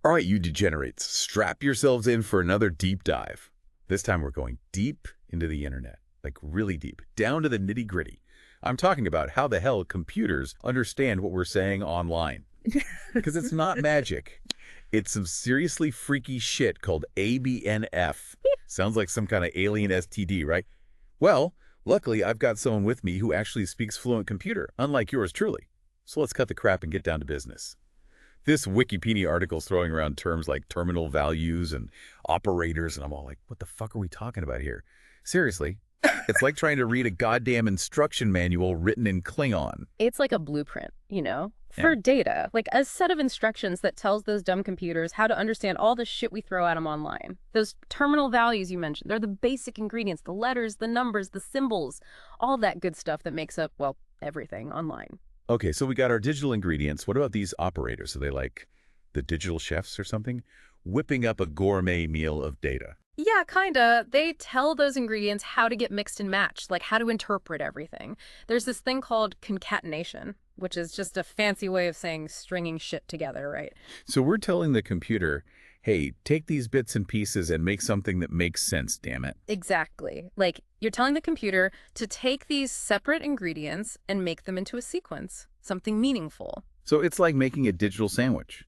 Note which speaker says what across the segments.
Speaker 1: All right, you degenerates, strap yourselves in for another deep dive. This time we're going deep into the internet, like really deep, down to the nitty-gritty. I'm talking about how the hell computers understand what we're saying online. Because it's not magic. It's some seriously freaky shit called ABNF. Sounds like some kind of alien STD, right? Well, luckily I've got someone with me who actually speaks fluent computer, unlike yours truly. So let's cut the crap and get down to business. This Wikipedia article's throwing around terms like terminal values and operators, and I'm all like, what the fuck are we talking about here? Seriously, it's like trying to read a goddamn instruction manual written in Klingon.
Speaker 2: It's like a blueprint, for data, like a set of instructions that tells those dumb computers how to understand all the shit we throw at them online. Those terminal values you mentioned, they're the basic ingredients, the letters, the numbers, the symbols, all that good stuff that makes up, well, everything online.
Speaker 1: Okay, so we got our digital ingredients. What about these operators? Are they like the digital chefs or something? Whipping up a gourmet meal of data.
Speaker 2: Yeah, kinda. They tell those ingredients how to get mixed and matched, like how to interpret everything. There's this thing called concatenation, which is just a fancy way of saying stringing shit together, right?
Speaker 1: So we're telling the computer, hey, take these bits and pieces and make something that makes sense, damn it.
Speaker 2: Exactly. Like, you're telling the computer to take these separate ingredients and make them into a sequence, something meaningful.
Speaker 1: So it's like making a digital sandwich.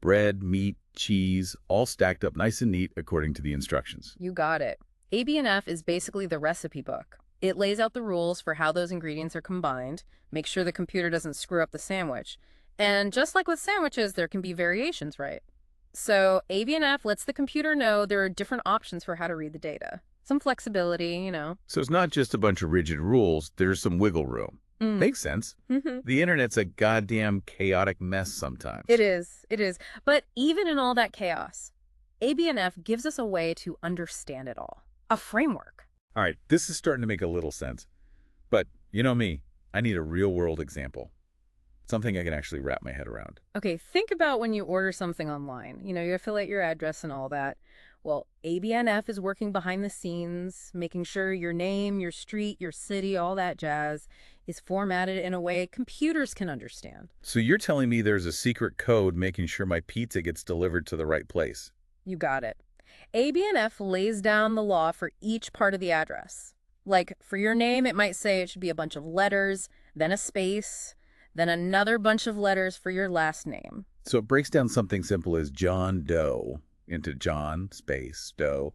Speaker 1: Bread, meat, cheese, all stacked up nice and neat according to the instructions.
Speaker 2: You got it. ABNF is basically the recipe book. It lays out the rules for how those ingredients are combined, makes sure the computer doesn't screw up the sandwich. And just like with sandwiches, there can be variations, right? So ABNF lets the computer know there are different options for how to read the data. Some flexibility,
Speaker 1: So it's not just a bunch of rigid rules, there's some wiggle room. Makes sense. The internet's a goddamn chaotic mess sometimes.
Speaker 2: It is. But even in all that chaos, ABNF gives us a way to understand it all. A framework.
Speaker 1: All right, this is starting to make a little sense. But you know me, I need a real-world example. Something I can actually wrap my head around.
Speaker 2: Okay, think about when you order something online. You fill out your address and all that. Well, ABNF is working behind the scenes, making sure your name, your street, your city, all that jazz is formatted in a way computers can understand.
Speaker 1: So you're telling me there's a secret code making sure my pizza gets delivered to the right place?
Speaker 2: You got it. ABNF lays down the law for each part of the address. Like, for your name, it might say it should be a bunch of letters, then a space, then another bunch of letters for your last name.
Speaker 1: So it breaks down something simple as John Doe into John space Doe.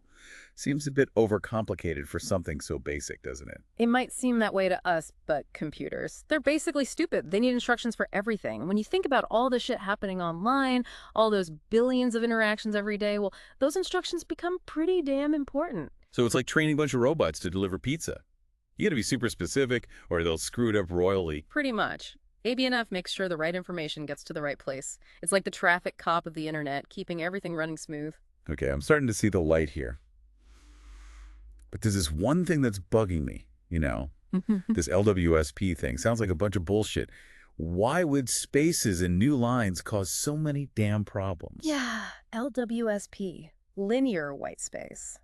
Speaker 1: Seems a bit overcomplicated for something so basic, doesn't it?
Speaker 2: It might seem that way to us, but computers, they're basically stupid. They need instructions for everything. When you think about all the shit happening online, all those billions of interactions every day, well, those instructions become pretty damn important.
Speaker 1: So it's like training a bunch of robots to deliver pizza. You gotta be super specific or they'll screw it up royally.
Speaker 2: Pretty much. ABNF makes sure the right information gets to the right place. It's like the traffic cop of the internet, keeping everything running smooth.
Speaker 1: Okay, I'm starting to see the light here. But there's this one thing that's bugging me, this LWSP thing. Sounds like a bunch of bullshit. Why would spaces and new lines cause so many damn problems?
Speaker 2: Yeah, LWSP, linear white space.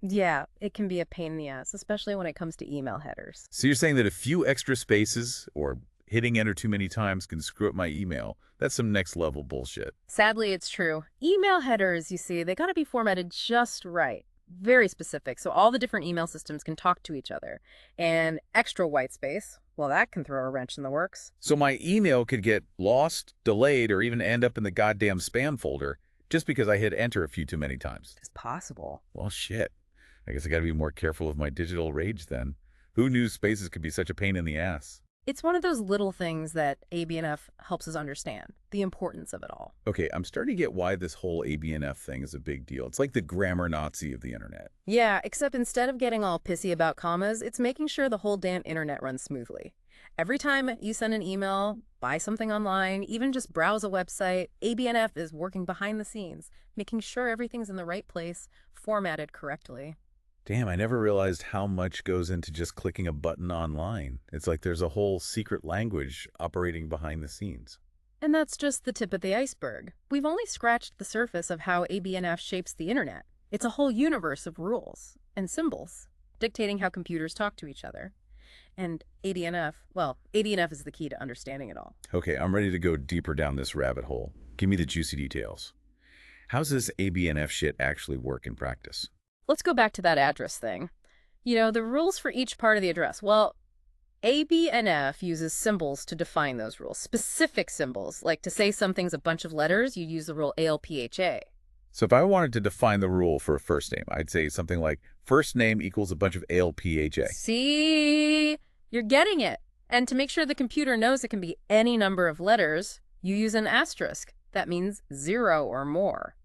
Speaker 2: Yeah, it can be a pain in the ass, especially when it comes to email headers.
Speaker 1: So you're saying that a few extra spaces or hitting enter too many times can screw up my email? That's some next level bullshit.
Speaker 2: Sadly, it's true. Email headers, you see, they gotta be formatted just right. Very specific, so all the different email systems can talk to each other. And extra white space, well, that can throw a wrench in the works.
Speaker 1: So my email could get lost, delayed, or even end up in the goddamn spam folder just because I hit enter a few too many times.
Speaker 2: It's possible.
Speaker 1: Well, shit. I guess I gotta be more careful of my digital rage then. Who knew spaces could be such a pain in the ass?
Speaker 2: It's one of those little things that ABNF helps us understand, the importance of it all.
Speaker 1: Okay, I'm starting to get why this whole ABNF thing is a big deal. It's like the grammar Nazi of the internet.
Speaker 2: Yeah, except instead of getting all pissy about commas, it's making sure the whole damn internet runs smoothly. Every time you send an email, buy something online, even just browse a website, ABNF is working behind the scenes, making sure everything's in the right place, formatted correctly.
Speaker 1: Damn, I never realized how much goes into just clicking a button online. It's like there's a whole secret language operating behind the scenes.
Speaker 2: And that's just the tip of the iceberg. We've only scratched the surface of how ABNF shapes the internet. It's a whole universe of rules and symbols, dictating how computers talk to each other. And ABNF is the key to understanding it all.
Speaker 1: Okay, I'm ready to go deeper down this rabbit hole. Give me the juicy details. How's this ABNF shit actually work in practice?
Speaker 2: Let's go back to that address thing. The rules for each part of the address. Well, ABNF uses symbols to define those rules, specific symbols. Like to say something's a bunch of letters, you'd use the rule ALPHA.
Speaker 1: So if I wanted to define the rule for a first name, I'd say something like first name equals a bunch of ALPHA.
Speaker 2: See? You're getting it. And to make sure the computer knows it can be any number of letters, you use an asterisk. That means 0 or more.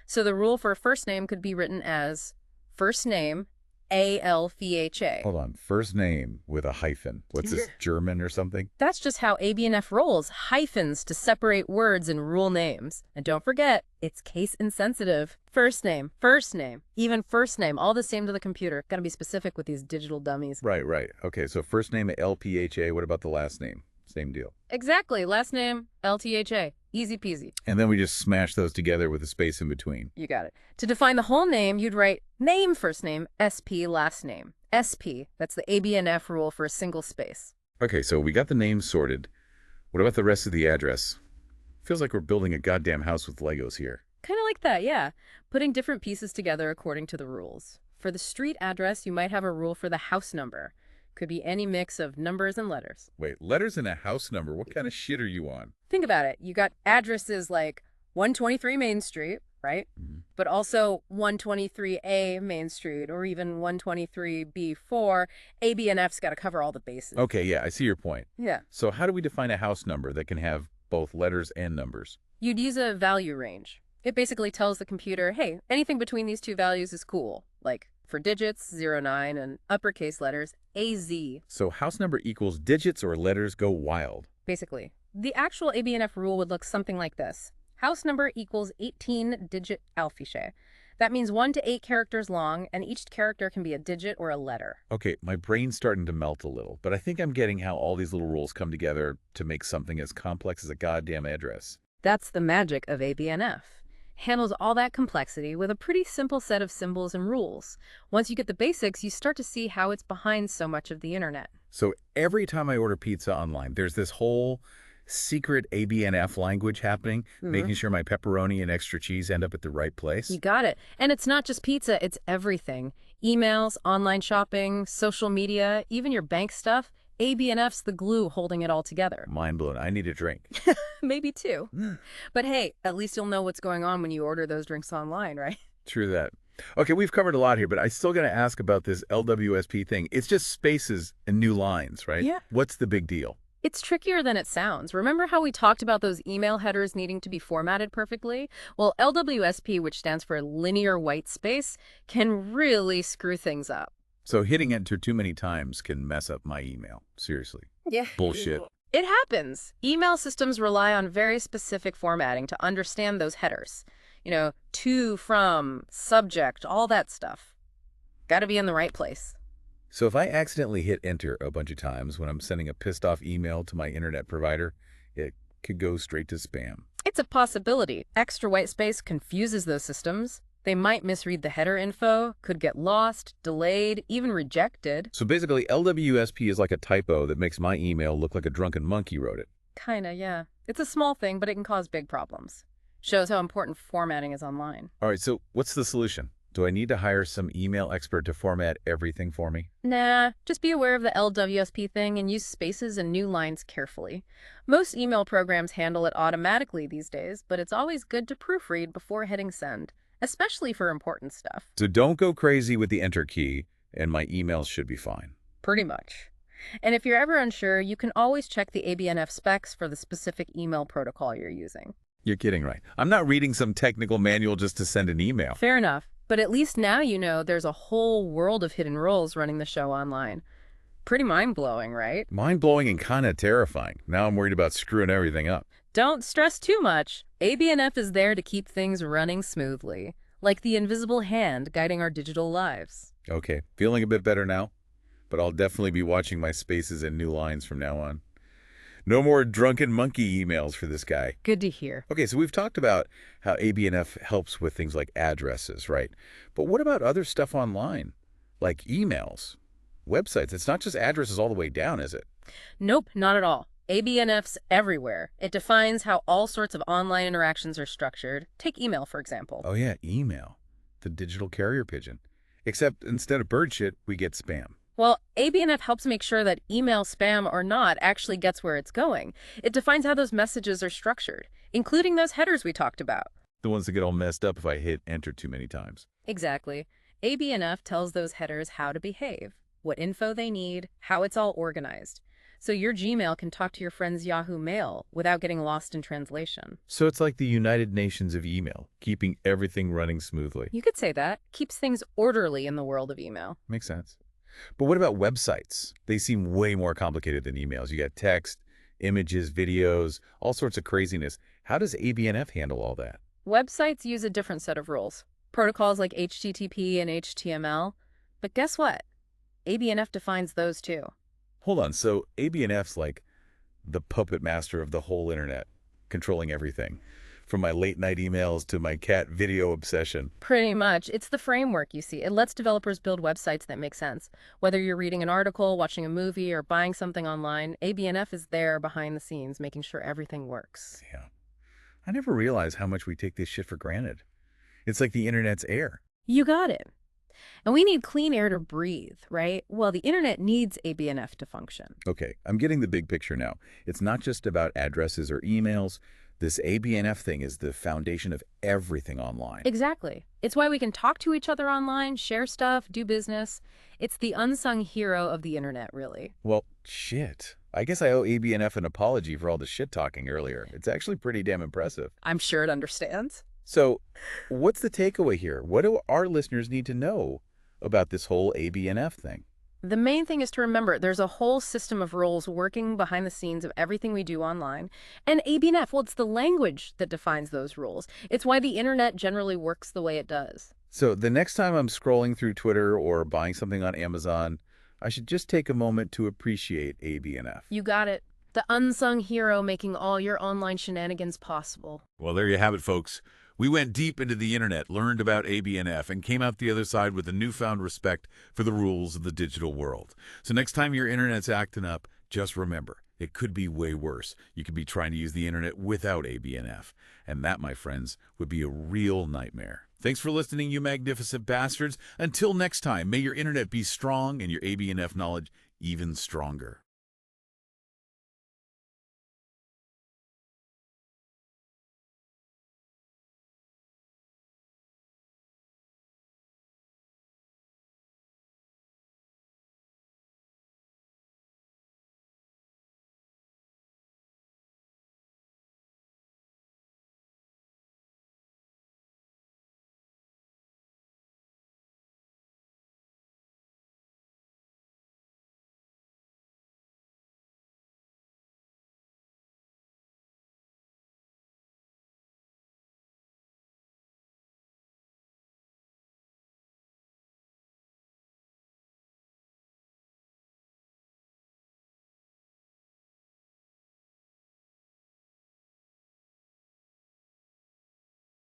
Speaker 2: So the rule for a first name could be written as first name ALPHA.
Speaker 1: Hold on. First name with a hyphen. What's this, German or something?
Speaker 2: That's just how ABNF rolls, hyphens to separate words and rule names. And don't forget, it's case insensitive. First name, even first name, all the same to the computer. Gotta be specific with these digital dummies.
Speaker 1: Right. Okay, so first name LPHA. What about the last name? Same deal.
Speaker 2: Exactly. Last name, LTHA. Easy peasy.
Speaker 1: And then we just smash those together with a space in between.
Speaker 2: You got it. To define the whole name, you'd write name first name, SP last name. SP, that's the ABNF rule for a single space.
Speaker 1: Okay, so we got the names sorted. What about the rest of the address? Feels like we're building a goddamn house with Legos here.
Speaker 2: Kind of like that, yeah. Putting different pieces together according to the rules. For the street address, you might have a rule for the house number. Could be any mix of numbers and letters.
Speaker 1: Wait, letters and a house number? What kind of shit are you on?
Speaker 2: Think about it. You got addresses like 123 Main Street, right?
Speaker 1: Mm-hmm.
Speaker 2: But also 123A Main Street or even 123B4. ABNF's got to cover all the bases.
Speaker 1: Okay, yeah, I see your point.
Speaker 2: Yeah.
Speaker 1: So how do we define a house number that can have both letters and numbers?
Speaker 2: You'd use a value range. It basically tells the computer, hey, anything between these two values is cool. Like for digits, 09, and uppercase letters, AZ.
Speaker 1: So house number equals digits or letters go wild.
Speaker 2: Basically. The actual ABNF rule would look something like this. House number equals 18-digit alphabet. That means 1 to 8 characters long, and each character can be a digit or a letter.
Speaker 1: Okay, my brain's starting to melt a little, but I think I'm getting how all these little rules come together to make something as complex as a goddamn address.
Speaker 2: That's the magic of ABNF. Handles all that complexity with a pretty simple set of symbols and rules. Once you get the basics, you start to see how it's behind so much of the internet.
Speaker 1: So every time I order pizza online, there's this whole secret ABNF language happening, making sure my pepperoni and extra cheese end up at the right place.
Speaker 2: You got it. And it's not just pizza, it's everything. Emails, online shopping, social media, even your bank stuff. ABNF's the glue holding it all together.
Speaker 1: Mind blown. I need a drink.
Speaker 2: Maybe two. But hey, at least you'll know what's going on when you order those drinks online, right?
Speaker 1: True that. Okay, we've covered a lot here, but I still got to ask about this LWSP thing. It's just spaces and new lines, right?
Speaker 2: Yeah.
Speaker 1: What's the big deal?
Speaker 2: It's trickier than it sounds. Remember how we talked about those email headers needing to be formatted perfectly? Well, LWSP, which stands for linear white space, can really screw things up.
Speaker 1: So hitting enter too many times can mess up my email. Seriously.
Speaker 2: Yeah.
Speaker 1: Bullshit.
Speaker 2: It happens. Email systems rely on very specific formatting to understand those headers. To, from, subject, all that stuff. Got to be in the right place.
Speaker 1: So if I accidentally hit enter a bunch of times when I'm sending a pissed off email to my internet provider, it could go straight to spam.
Speaker 2: It's a possibility. Extra white space confuses those systems. They might misread the header info, could get lost, delayed, even rejected.
Speaker 1: So basically, LWSP is like a typo that makes my email look like a drunken monkey wrote it.
Speaker 2: Kinda, yeah. It's a small thing, but it can cause big problems. Shows how important formatting is online.
Speaker 1: All right, so what's the solution? Do I need to hire some email expert to format everything for me?
Speaker 2: Nah, just be aware of the LWSP thing and use spaces and new lines carefully. Most email programs handle it automatically these days, but it's always good to proofread before hitting send, especially for important stuff.
Speaker 1: So don't go crazy with the enter key, and my emails should be fine.
Speaker 2: Pretty much. And if you're ever unsure, you can always check the ABNF specs for the specific email protocol you're using.
Speaker 1: You're kidding, right? I'm not reading some technical manual just to send an email.
Speaker 2: Fair enough. But at least now you know there's a whole world of hidden roles running the show online. Pretty mind-blowing, right?
Speaker 1: Mind-blowing and kind of terrifying. Now I'm worried about screwing everything up.
Speaker 2: Don't stress too much. ABNF is there to keep things running smoothly, like the invisible hand guiding our digital lives.
Speaker 1: Okay, feeling a bit better now, but I'll definitely be watching my spaces and new lines from now on. No more drunken monkey emails for this guy.
Speaker 2: Good to hear.
Speaker 1: Okay, so we've talked about how ABNF helps with things like addresses, right? But what about other stuff online, like emails, websites? It's not just addresses all the way down, is it?
Speaker 2: Nope, not at all. ABNF's everywhere. It defines how all sorts of online interactions are structured. Take email, for example.
Speaker 1: Oh yeah, email. The digital carrier pigeon. Except instead of bird shit, we get spam.
Speaker 2: Well, ABNF helps make sure that email, spam or not, actually gets where it's going. It defines how those messages are structured, including those headers we talked about.
Speaker 1: The ones that get all messed up if I hit enter too many times.
Speaker 2: Exactly. ABNF tells those headers how to behave, what info they need, how it's all organized. So your Gmail can talk to your friend's Yahoo Mail without getting lost in translation.
Speaker 1: So it's like the United Nations of email, keeping everything running smoothly.
Speaker 2: You could say that. Keeps things orderly in the world of email.
Speaker 1: Makes sense. But what about websites? They seem way more complicated than emails. You got text, images, videos, all sorts of craziness. How does ABNF handle all that?
Speaker 2: Websites use a different set of rules. Protocols like HTTP and HTML. But guess what? ABNF defines those too.
Speaker 1: Hold on, so ABNF's like the puppet master of the whole internet, controlling everything, from my late-night emails to my cat video obsession.
Speaker 2: Pretty much. It's the framework, you see. It lets developers build websites that make sense. Whether you're reading an article, watching a movie, or buying something online, ABNF is there behind the scenes, making sure everything works.
Speaker 1: Yeah. I never realized how much we take this shit for granted. It's like the internet's air.
Speaker 2: You got it. And we need clean air to breathe, right? Well, the internet needs ABNF to function.
Speaker 1: Okay, I'm getting the big picture now. It's not just about addresses or emails. This ABNF thing is the foundation of everything online.
Speaker 2: Exactly. It's why we can talk to each other online, share stuff, do business. It's the unsung hero of the internet, really.
Speaker 1: Well, shit. I guess I owe ABNF an apology for all the shit talking earlier. It's actually pretty damn impressive.
Speaker 2: I'm sure it understands.
Speaker 1: So, what's the takeaway here? What do our listeners need to know about this whole ABNF thing?
Speaker 2: The main thing is to remember there's a whole system of rules working behind the scenes of everything we do online. And ABNF, well, it's the language that defines those rules. It's why the internet generally works the way it does.
Speaker 1: So, the next time I'm scrolling through Twitter or buying something on Amazon, I should just take a moment to appreciate ABNF.
Speaker 2: You got it. The unsung hero making all your online shenanigans possible.
Speaker 1: Well, there you have it, folks. We went deep into the internet, learned about ABNF, and came out the other side with a newfound respect for the rules of the digital world. So next time your internet's acting up, just remember, it could be way worse. You could be trying to use the internet without ABNF. And that, my friends, would be a real nightmare. Thanks for listening, you magnificent bastards. Until next time, may your internet be strong and your ABNF knowledge even stronger.